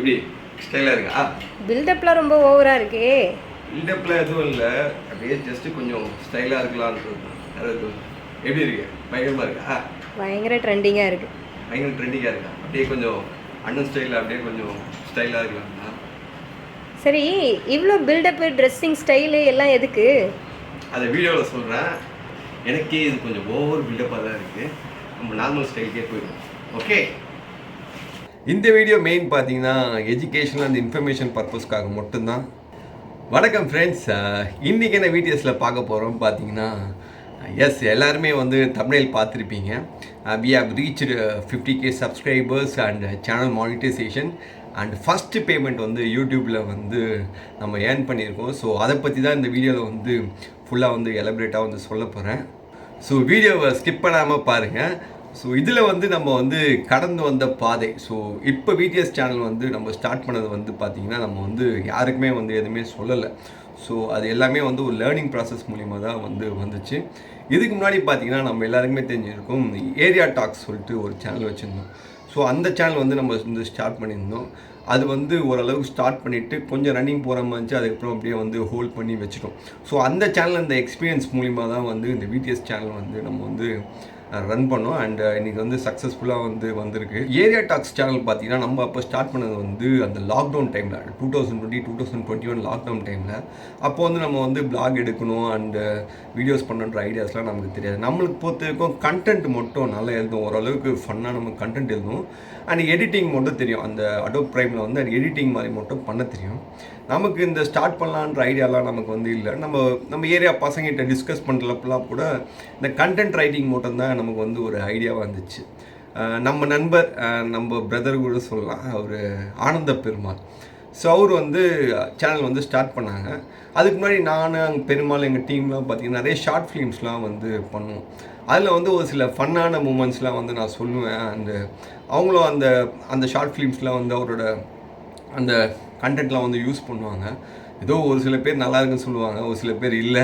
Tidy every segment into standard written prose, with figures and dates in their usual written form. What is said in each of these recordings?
எப்படி ஸ்டைலாக இருக்கா? பில்டப்லாம் ரொம்ப ஓவராக இருக்கே. பில்டப்லாம் எதுவும் இல்லை, அப்படியே ஜஸ்ட்டு கொஞ்சம் ஸ்டைலாக இருக்கலான்றது. அதாவது எப்படி இருக்கு? பயங்கரமாக இருக்கா? பயங்கர ட்ரெண்டிங்காக இருக்குது. பயங்கர ட்ரெண்டிங்காக இருக்கா? அப்படியே கொஞ்சம் அண்ணன் ஸ்டைலில் அப்படியே கொஞ்சம் ஸ்டைலாக இருக்கலாம்னா. சரி, இவ்வளோ பில்டப்பு, ட்ரெஸ்ஸிங் ஸ்டைலு எல்லாம் எதுக்கு? அதை வீடியோவில் சொல்கிறேன். எனக்கே இது கொஞ்சம் ஓவர் பில்டப்பாக தான் இருக்குது. நம்ம நார்மல் ஸ்டைலுக்கே போயிடும். ஓகே, இந்த வீடியோ மெயின் பார்த்தீங்கன்னா எஜுகேஷன் அண்ட் இன்ஃபர்மேஷன் பர்பஸ்க்காக மட்டும்தான். வணக்கம் ஃப்ரெண்ட்ஸ், இன்றைக்கி என்ன வீடியோஸில் பார்க்க போகிறோம் பார்த்தீங்கன்னா, எஸ் எல்லாருமே வந்து தம்ப்நெயில் பார்த்துருப்பீங்க. We have reached 50K subscribers and channel monetization and first payment வந்து யூடியூப்பில் வந்து நம்ம ஏர்ன் பண்ணியிருக்கோம். ஸோ அதை பற்றி தான் இந்த வீடியோவில் வந்து ஃபுல்லாக வந்து எலபரேட்டாக வந்து சொல்ல போகிறேன். ஸோ வீடியோவை ஸ்கிப் பண்ணாமல் பாருங்கள். ஸோ இதில் வந்து நம்ம வந்து கடந்து வந்த பாதை. ஸோ இப்போ விடிஎஸ் சேனல் வந்து நம்ம ஸ்டார்ட் பண்ணது வந்து பார்த்திங்கன்னா, நம்ம வந்து யாருக்குமே வந்து எதுவுமே சொல்லலை. ஸோ அது எல்லாமே வந்து ஒரு லேர்னிங் ப்ராசஸ் மூலிமா தான் வந்து வந்துச்சு. இதுக்கு முன்னாடி பார்த்திங்கன்னா நம்ம எல்லாருக்குமே தெரிஞ்சிருக்கும், ஏரியா டாக்ஸ் சொல்லிட்டு ஒரு சேனல் வச்சுருந்தோம். ஸோ அந்த சேனல் வந்து நம்ம வந்து ஸ்டார்ட் பண்ணியிருந்தோம். அது வந்து ஓரளவுக்கு ஸ்டார்ட் பண்ணிவிட்டு கொஞ்சம் ரன்னிங் போகிற மாதிரி இருந்துச்சு. அதுக்கப்புறம் அப்படியே வந்து ஹோல்ட் பண்ணி வச்சுட்டோம். ஸோ அந்த சேனல், அந்த எக்ஸ்பீரியன்ஸ் மூலிமா தான் வந்து இந்த விடிஎஸ் சேனல் வந்து நம்ம வந்து ரன் பண்ணோம். அண்ட் இன்றைக்கி வந்து சக்ஸஸ்ஃபுல்லாக வந்து வந்திருக்கு. ஏரியா டாக்ஸ் சேனல் பார்த்தீங்கன்னா, நம்ம அப்போ ஸ்டார்ட் பண்ணது வந்து அந்த லாக்டவுன் டைமில் 2020-2021 லாக்டவுன் டைமில். அப்போ வந்து நம்ம வந்து பிளாக் எடுக்கணும் அண்டு வீடியோஸ் பண்ணுன்ற ஐடியாஸ்லாம் நமக்கு தெரியாது. நம்மளுக்கு பொறுத்த வரைக்கும் கண்டென்ட் மட்டும் நல்லா எழுதும், ஓரளவுக்கு ஃபன்னாக நம்ம கண்டென்ட் எழுதும். அண்ட் எடிட்டிங் மட்டும் தெரியும். அந்த அடோப் ப்ரைமில் வந்து அந்த எடிட்டிங் மாதிரி மட்டும் பண்ண தெரியும். நமக்கு இந்த ஸ்டார்ட் பண்ணலான்ற ஐடியாலாம் நமக்கு வந்து இல்லை. நம்ம ஏரியா பசங்கிட்ட டிஸ்கஸ் பண்ணுறப்பெல்லாம் கூட இந்த கண்டென்ட் ரைட்டிங் மட்டும்தான் நமக்கு வந்து ஒரு ஐடியாவாக இருந்துச்சு. நம்ம நண்பர், நம்ம பிரதர் கூட சொல்லலாம், அவர் ஆனந்த பெருமாள். ஸோ அவர் வந்து சேனல் வந்து ஸ்டார்ட் பண்ணாங்க. அதுக்கு முன்னாடி நான் பெருமாள் எங்கள் டீம்லாம் பார்த்திங்கன்னா நிறைய ஷார்ட் ஃபிலிம்ஸ்லாம் வந்து பண்ணுவோம். அதில் வந்து ஒரு சில ஃபன்னான மூமெண்ட்ஸ்லாம் வந்து நான் சொல்லுவேன். அவங்களும் அந்த ஷார்ட் ஃபிலிம்ஸ்லாம் வந்து அவரோட அந்த கண்டென்ட்லாம் வந்து யூஸ் பண்ணுவாங்க. ஏதோ ஒரு சில பேர் நல்லா இருக்குன்னு சொல்லுவாங்க, ஒரு சில பேர் இல்லை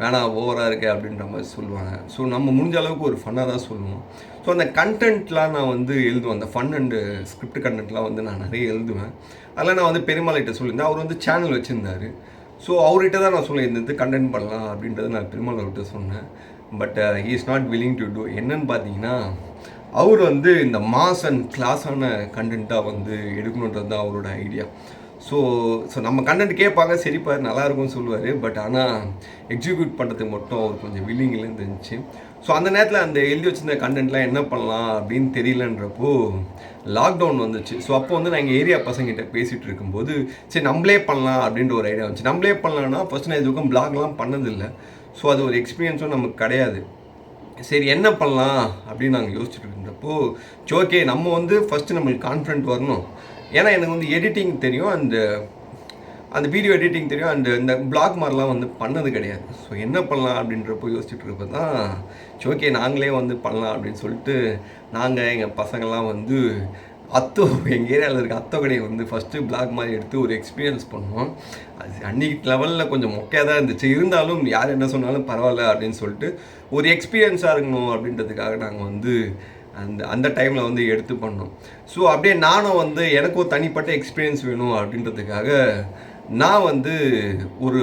வேணாம் ஓவராக இருக்கு அப்படின்ற மாதிரி சொல்லுவாங்க. ஸோ நம்ம முடிஞ்ச அளவுக்கு ஒரு ஃபன்னாக தான் சொல்லுவோம். ஸோ அந்த கண்டென்ட்லாம் நான் வந்து எழுதுவேன். அந்த ஃபன் அண்டு ஸ்கிரிப்ட் கண்டென்ட்லாம் வந்து நான் நிறைய எழுதுவேன். அதெல்லாம் நான் வந்து பெருமாள்கிட்ட சொல்லியிருந்தேன். அவர் வந்து சேனல் வச்சுருந்தார். ஸோ அவர்கிட்ட தான் நான் சொல்லியிருந்தது கண்டென்ட் பண்ணலாம் அப்படின்றத நான் பெருமாள் அவர்கிட்ட சொன்னேன். But he is not willing to do. என்னன்னு பார்த்தீங்கன்னா, அவர் வந்து இந்த மாஸ் அண்ட் கிளாஸான கண்டென்ட்டாக வந்து எடுக்கணுன்றது தான் அவரோட ஐடியா. ஸோ நம்ம கண்டென்ட் கேட்பாங்க, சரிப்பார் நல்லாயிருக்கும்னு சொல்லுவார். பட் ஆனால் எக்ஸிக்யூட் பண்ணுறதுக்கு மட்டும் அவர் கொஞ்சம் வில்லிங் இல்லைன்னு இருந்துச்சு. ஸோ அந்த நேரத்தில் அந்த எழுதி வச்சிருந்த கண்டென்ட்லாம் என்ன பண்ணலாம் அப்படின்னு தெரியலன்றப்போ லாக்டவுன் வந்துச்சு. ஸோ அப்போ வந்து நான் எங்கள் ஏரியா பசங்கிட்ட பேசிகிட்டு இருக்கும்போது, சரி நம்மளே பண்ணலாம் அப்படின்ற ஒரு ஐடியா வந்துச்சு. நம்மளே பண்ணலான்னா ஃபஸ்ட் நான் இதுக்கும் பிளாக்லாம் பண்ணதில்லை. ஸோ அது ஒரு எக்ஸ்பீரியன்ஸும் நமக்கு கிடையாது. சரி என்ன பண்ணலாம் அப்படின்னு நாங்கள் யோசிச்சுட்டு இருந்தப்போ, ஓகே நம்ம வந்து ஃபஸ்ட்டு நம்மளுக்கு கான்ஃபிடென்ட் வரணும். ஏன்னா எனக்கு வந்து எடிட்டிங் தெரியும், அந்த வீடியோ எடிட்டிங் தெரியும், அண்டு இந்த பிளாக் மாதிரிலாம் வந்து பண்ணது கிடையாது. ஸோ என்ன பண்ணலாம் அப்படின்றப்போ யோசிச்சுட்டு இருப்ப தான் ஓகே நாங்களே வந்து பண்ணலாம் அப்படின்னு சொல்லிட்டு நாங்கள் எங்கள் பசங்கள்லாம் வந்து எங்கள் ஏரியாவில் இருக்க அத்தோ கடையை வந்து ஃபஸ்ட்டு பிளாக் மாதிரி எடுத்து ஒரு எக்ஸ்பீரியன்ஸ் பண்ணுவோம். அது அன்றைக்கி லெவலில் கொஞ்சம் மொக்கையாக தான் இருந்துச்சு. இருந்தாலும் யார் என்ன சொன்னாலும் பரவாயில்ல அப்படின்னு சொல்லிட்டு ஒரு எக்ஸ்பீரியன்ஸாக இருக்கணும் அப்படின்றதுக்காக நாங்கள் வந்து அந்த டைமில் வந்து எடுத்து பண்ணோம். ஸோ அப்படியே நானும் வந்து எனக்கு ஒரு தனிப்பட்ட எக்ஸ்பீரியன்ஸ் வேணும் அப்படின்றதுக்காக நான் வந்து ஒரு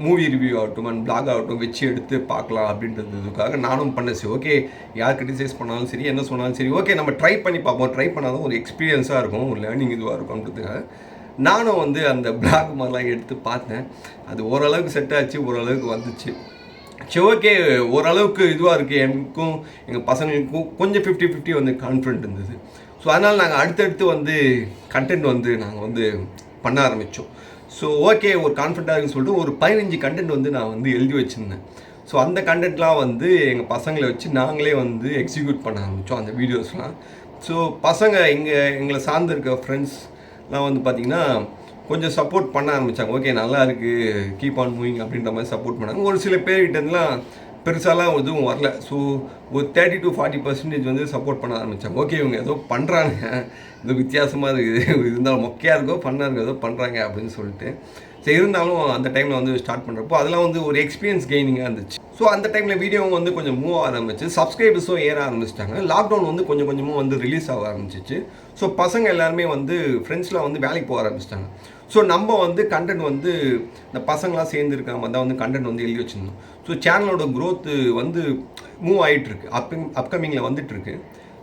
மூவி ரிவ்யூ ஆகட்டும் அண்ட் பிளாக் ஆகட்டும் வச்சு எடுத்து பார்க்கலாம் அப்படின்றதுக்காக நானும் பண்ணேன். சரி ஓகே, யார் கிரிட்டிசைஸ் பண்ணாலும் சரி, என்ன சொன்னாலும் சரி, ஓகே நம்ம ட்ரை பண்ணி பார்ப்போம். ட்ரை பண்ணாலும் ஒரு எக்ஸ்பீரியன்ஸாக இருக்கும், ஒரு லேர்னிங் இதுவாக இருக்கும்ன்றதுக்காக நானும் வந்து அந்த பிளாக் மாதிரிலாம் எடுத்து பார்த்தேன். அது ஓரளவுக்கு செட் ஆச்சு, ஓரளவுக்கு வந்துச்சு. சரி ஓகே, ஓரளவுக்கு இதுவாக இருக்குது. எனக்கும் எங்கள் பசங்களுக்கும் கொஞ்சம் 50-50 வந்து கான்ஃபிடென்ட் இருந்தது. ஸோ அதனால் நாங்கள் அடுத்தடுத்து வந்து கண்டென்ட் வந்து நாங்கள் வந்து பண்ண ஆரம்பித்தோம். ஸோ ஓகே, ஒரு கான்ஃபிடென்ட்டாக இருக்குன்னு சொல்லிட்டு ஒரு 15 கண்டென்ட் வந்து நான் வந்து எழுதி வச்சுருந்தேன். ஸோ அந்த கண்டென்ட்லாம் வந்து எங்கள் பசங்களை வச்சு நாங்களே வந்து எக்ஸிக்யூட் பண்ண ஆரம்பித்தோம் அந்த வீடியோஸ்லாம். ஸோ பசங்க எங்களை சார்ந்து இருக்க ஃப்ரெண்ட்ஸ்லாம் வந்து பார்த்திங்கன்னா கொஞ்சம் சப்போர்ட் பண்ண ஆரம்பித்தாங்க. ஓகே நல்லா இருக்குது, கீப் ஆன் மூவிங் அப்படின்ற மாதிரி சப்போர்ட் பண்ணாங்க. ஒரு சில பேர்கிட்டலாம் பெருசாலாம் எதுவும் வரல. ஸோ ஒரு 30-40% வந்து சப்போர்ட் பண்ண ஆரம்பித்தாங்க. ஓகே இவங்க ஏதோ பண்ணுறாங்க, ஏதோ வித்தியாசமாக இருக்குது, இருந்தாலும் மொக்கையாக இருக்கோ ஃபன்னாக இருக்கோ ஏதோ பண்ணுறாங்க அப்படின்னு சொல்லிட்டு. சரி இருந்தாலும் அந்த டைமில் வந்து ஸ்டார்ட் பண்ணுறப்போ அதெல்லாம் வந்து ஒரு எக்ஸ்பீரியன்ஸ் கெய்னிங்காக இருந்துச்சு. ஸோ அந்த டைமில் வீடியோவும் வந்து கொஞ்சம் மூவ் ஆரம்பிச்சு, சப்ஸ்கிரைபர்ஸும் ஏற ஆரம்பிச்சிட்டாங்க. லாக்டவுன் வந்து கொஞ்சம் கொஞ்சமாக வந்து ரிலீஸ் ஆக ஆரம்பிச்சிச்சு. ஸோ பசங்க எல்லாருமே வந்து ஃப்ரெண்ட்ஸ்லாம் வந்து வேலைக்கு போக ஆரம்பிச்சிட்டாங்க. ஸோ நம்ம வந்து கண்டென்ட் வந்து இந்த பசங்களாம் சேர்ந்து இருக்க மாதிரி தான் வந்து கண்டென்ட் வந்து எழுதி வச்சுருந்தோம். ஸோ சேனலோட க்ரோத்து வந்து மூவ் ஆகிட்டுருக்கு, அப்கமிங்கில் வந்துட்டுருக்கு.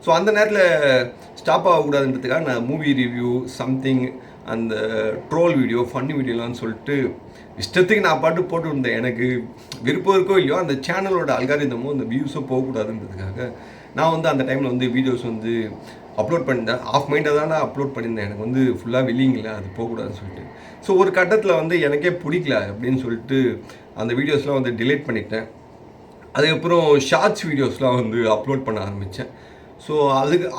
ஸோ அந்த நேரத்தில் ஸ்டாப் ஆகக்கூடாதுன்றதுக்காக நான் மூவி ரிவ்யூ சம்திங் அந்த ட்ரோல் வீடியோ ஃபன்னி வீடியோலாம் சொல்லிட்டு இஷ்டத்துக்கு நான் பாட்டு போட்டு இருந்தேன். எனக்கு விருப்பம் இருக்கோ இல்லையோ அந்த சேனலோட அல்காரிதமோ அந்த வியூஸோ போகக்கூடாதுன்றதுக்காக நான் வந்து அந்த டைமில் வந்து வீடியோஸ் வந்து அப்லோட் பண்ணியிருந்தேன். ஆஃப் மைண்டாக தான் நான் அப்லோட் பண்ணியிருந்தேன். எனக்கு வந்து ஃபுல்லாக வெளியிங்கள அது போகக்கூடாதுன்னு சொல்லிட்டு. ஸோ ஒரு கட்டத்தில் வந்து எனக்கே பிடிக்கல அப்படின்னு சொல்லிட்டு அந்த வீடியோஸ்லாம் வந்து டிலீட் பண்ணிட்டேன். அதுக்கப்புறம் ஷார்ட்ஸ் வீடியோஸ்லாம் வந்து அப்லோட் பண்ண ஆரம்பித்தேன். ஸோ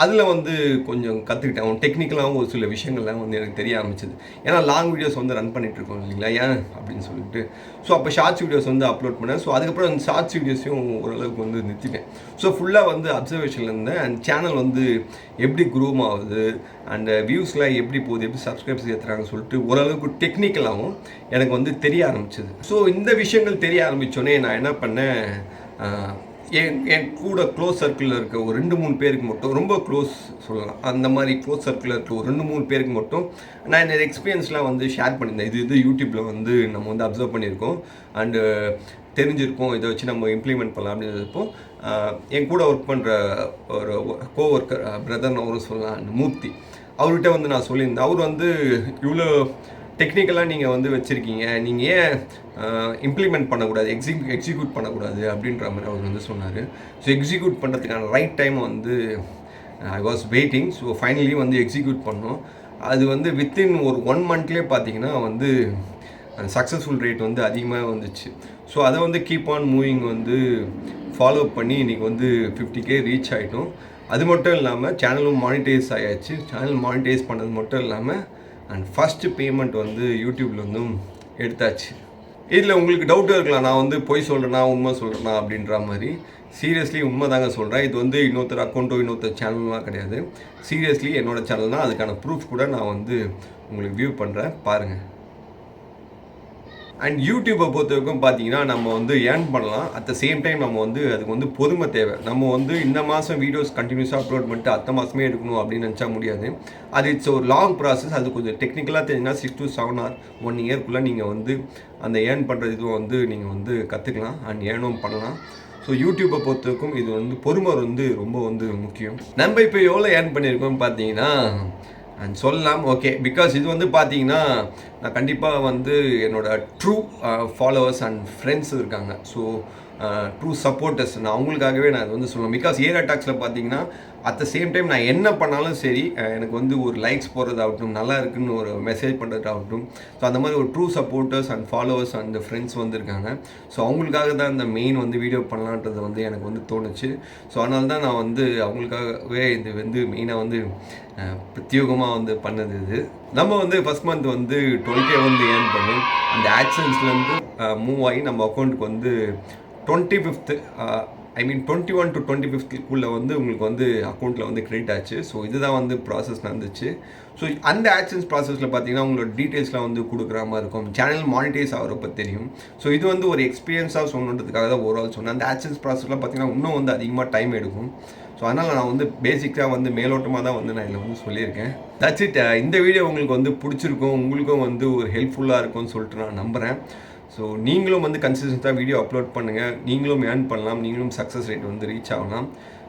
அதில் வந்து கொஞ்சம் கற்றுக்கிட்டேன். டெக்னிக்கலாகவும் ஒரு சில விஷயங்கள்லாம் வந்து எனக்கு தெரிய ஆரம்பிச்சது. ஏன்னா லாங் வீடியோஸ் வந்து ரன் பண்ணிகிட்ருக்கோம் இல்லைங்களா, ஏன் அப்படின்னு சொல்லிட்டு. ஸோ அப்போ ஷார்ட்ஸ் வீடியோஸ் வந்து அப்லோட் பண்ணேன். ஸோ அதுக்கப்புறம் அந்த ஷார்ட்ஸ் வீடியோஸையும் ஓரளவுக்கு வந்து நிறுத்திட்டேன். ஸோ ஃபுல்லாக வந்து அப்சர்வேஷனில் இருந்தேன். அண்ட் சேனல் வந்து எப்படி க்ரோம் ஆகுது அண்ட் வியூஸ்லாம் எப்படி போகுது, எப்படி சப்ஸ்கிரைப்ஸ் ஏற்றுறாங்கன்னு சொல்லிட்டு ஓரளவுக்கு டெக்னிக்கலாகவும் எனக்கு வந்து தெரிய ஆரம்பிச்சது. ஸோ இந்த விஷயங்கள் தெரிய ஆரம்பித்தோடனே நான் என்ன பண்ணேன், என் கூட க்ளோஸ் சர்க்கிளில் இருக்க ஒரு 2-3 பேருக்கு மட்டும், ரொம்ப க்ளோஸ் சொல்லலாம், அந்த மாதிரி க்ளோஸ் சர்க்கிளில் இருக்க ஒரு 2-3 பேருக்கு மட்டும் நான் என்னோட எக்ஸ்பீரியன்ஸ்லாம் வந்து ஷேர் பண்ணியிருந்தேன். இது யூடியூப்பில் வந்து நம்ம வந்து அப்சர்வ் பண்ணியிருக்கோம் அண்டு தெரிஞ்சிருக்கோம், இதை வச்சு நம்ம இம்ப்ளிமெண்ட் பண்ணலாம் அப்படின்றப்போ என் கூட ஒர்க் பண்ணுற ஒரு கோவொர்க்கர் பிரதர்னு அவரும் சொல்லலாம், அந்த மூர்த்தி, அவர்கிட்ட வந்து நான் சொல்லியிருந்தேன். அவர் வந்து இவ்வளோ டெக்னிக்கலாக நீங்கள் வந்து வச்சுருக்கீங்க, நீங்கள் ஏன் இம்ப்ளிமெண்ட் பண்ணக்கூடாது, எக்ஸிக்யூட் பண்ணக்கூடாது அப்படின்ற மாதிரி அவர் வந்து சொன்னார். ஸோ எக்ஸிக்யூட் பண்ணுறதுக்கான ரைட் டைம் வந்து I was waiting. So finally வந்து எக்ஸிக்யூட் பண்ணோம். அது வந்து வித்தின் ஒரு 1 மந்த்லேயே பார்த்தீங்கன்னா வந்து சக்ஸஸ்ஃபுல் ரேட் வந்து அதிகமாக வந்துச்சு. ஸோ அதை வந்து கீப் ஆன் மூவிங் வந்து ஃபாலோ பண்ணி இன்றைக்கி வந்து 50K ரீச் ஆகிட்டோம். அது மட்டும் இல்லாமல் சேனலும் மானிட்டைஸ் ஆகியாச்சு. சேனல் மானிட்டைஸ் பண்ணது மட்டும் இல்லாமல் அண்ட் ஃபஸ்ட்டு பேமெண்ட் வந்து யூடியூப்பில் வந்தும் எடுத்தாச்சு. இதில் உங்களுக்கு டவுட்டாக இருக்கலாம், நான் வந்து பொய் சொல்கிறேன்னா உண்மை சொல்கிறேன்னா அப்படின்ற மாதிரி. சீரியஸ்லி உண்மை தாங்க சொல்கிறேன். இது வந்து இன்னொருத்தர் அக்கௌண்ட்டோ இன்னொருத்தர் சேனல்லாம் கிடையாது. சீரியஸ்லி என்னோடய சேனல் தான். அதுக்கான ப்ரூஃப் கூட நான் வந்து உங்களுக்கு வியூ பண்ணுறேன், பாருங்கள். அண்ட் யூடியூப்பை பொறுத்த வரைக்கும் பார்த்தீங்கன்னா நம்ம வந்து ஏர்ன் பண்ணலாம். அட் த சேம் டைம் நம்ம வந்து அதுக்கு வந்து பொறுமை தேவை. நம்ம வந்து இந்த மாதம் வீடியோஸ் கண்டினியூஸாக அப்லோட் பண்ணிட்டு அடுத்த மாதமே எடுக்கணும் அப்படின்னு நினச்சா முடியாது. அது இட்ஸ் ஒரு லாங் ப்ராசஸ். அது கொஞ்சம் டெக்னிக்கலாக தெரிஞ்சுன்னா 6 to 7 or 1 yearக்குள்ளே நீங்கள் வந்து அந்த ஏர்ன் பண்ணுற இதுவும் வந்து நீங்கள் வந்து கற்றுக்கலாம் அண்ட் ஏர்னும் பண்ணலாம். ஸோ யூடியூப்பை பொறுத்த வரைக்கும் இது வந்து பொறுமை வந்து ரொம்ப வந்து முக்கியம். நம்ம இப்போ எவ்வளோ ஏர்ன் பண்ணியிருக்கோம்னு பார்த்தீங்கன்னா அண்ட் சொல்லலாம். ஓகே, பிகாஸ் இது வந்து பார்த்தீங்கன்னா நான் கண்டிப்பாக வந்து என்னோடய ட்ரூ ஃபாலோவர்ஸ் அண்ட் ஃப்ரெண்ட்ஸ் இருக்காங்க. ஸோ ட்ரூ சப்போர்ட்டர்ஸ், நான் அவங்களுக்காகவே நான் வந்து சொல்லணும். பிகாஸ் ஏர் அட்டாக்ஸில் பார்த்தீங்கன்னா அட் த சேம் டைம் நான் என்ன பண்ணாலும் சரி, எனக்கு வந்து ஒரு லைக்ஸ் போடுறதாகட்டும், நல்லா இருக்குன்னு ஒரு மெசேஜ் பண்ணுறதாகட்டும், ஸோ அந்த மாதிரி ஒரு true supporters and followers and friends வந்து இருக்காங்க. ஸோ அவங்களுக்காக தான் இந்த மெயின் வந்து வீடியோ பண்ணலான்றது வந்து எனக்கு வந்து தோணுச்சு. ஸோ அதனால தான் நான் வந்து அவங்களுக்காகவே இது வந்து மெயினாக வந்து பிரத்யோகமாக வந்து பண்ணது. இது நம்ம வந்து ஃபஸ்ட் மந்த் வந்து 12K வந்து ஏர்ன் பண்ணோம். அந்த ஆக்ஷன்ஸ்லேருந்து மூவ் ஆகி நம்ம அக்கௌண்ட்டுக்கு வந்து 25th 21 to 25th வந்து உங்களுக்கு வந்து அக்கௌண்ட்டில் வந்து கிரெடிட் ஆச்சு. ஸோ இதுதான் வந்து ப்ராசஸ் நடந்துச்சு. ஸோ அந்த ஆக்ஷன்ஸ் ப்ராசஸில் பார்த்தீங்கன்னா உங்களோட டீட்டெயில்ஸ்லாம் வந்து கொடுக்குற மாதிரி இருக்கும். சேனல் மானிட்டைஸ் ஆகிறப்ப தெரியும். ஸோ இது வந்து ஒரு எக்ஸ்பீரியன்ஸாக சொல்லணுன்றதுக்காக தான் ஓவரால் சொன்னேன். அந்த ஆக்ஷன்ஸ் ப்ராசஸ்லாம் பார்த்தீங்கன்னா இன்னும் வந்து அதிகமாக டைம் எடுக்கும். ஸோ அதனால் நான் வந்து பேசிக்காக வந்து மேலோட்டமாக தான் வந்து நான் இதில் வந்து சொல்லியிருக்கேன். That's it. இந்த வீடியோ உங்களுக்கு வந்து பிடிச்சிருக்கும், உங்களுக்கும் வந்து ஒரு ஹெல்ப்ஃபுல்லாக இருக்கும்னு சொல்லிட்டு நான் நம்புகிறேன். ஸோ நீங்களும் வந்து கன்சிஸ்டன்ட்டாக வீடியோ அப்லோட் பண்ணுங்கள், நீங்களும் ஏர்ன் பண்ணலாம், நீங்களும் சக்ஸஸ் ரேட் வந்து ரீச் ஆகலாம்.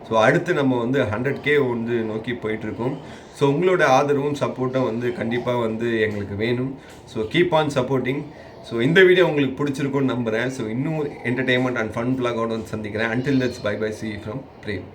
ஸோ அடுத்து நம்ம வந்து 100K வந்து நோக்கி போயிட்டுருக்கோம். ஸோ உங்களோட ஆதரவும் சப்போர்ட்டும் வந்து கண்டிப்பாக வந்து எங்களுக்கு வேணும். So keep on supporting. So இந்த வீடியோ உங்களுக்கு பிடிச்சிருக்கும்னு நம்புகிறேன். ஸோ இன்னும் என்டர்டெயின்மெண்ட் அண்ட் ஃபன் பிளாகோட வந்து சந்திக்கிறேன். Until that's bye bye, see you from Prem.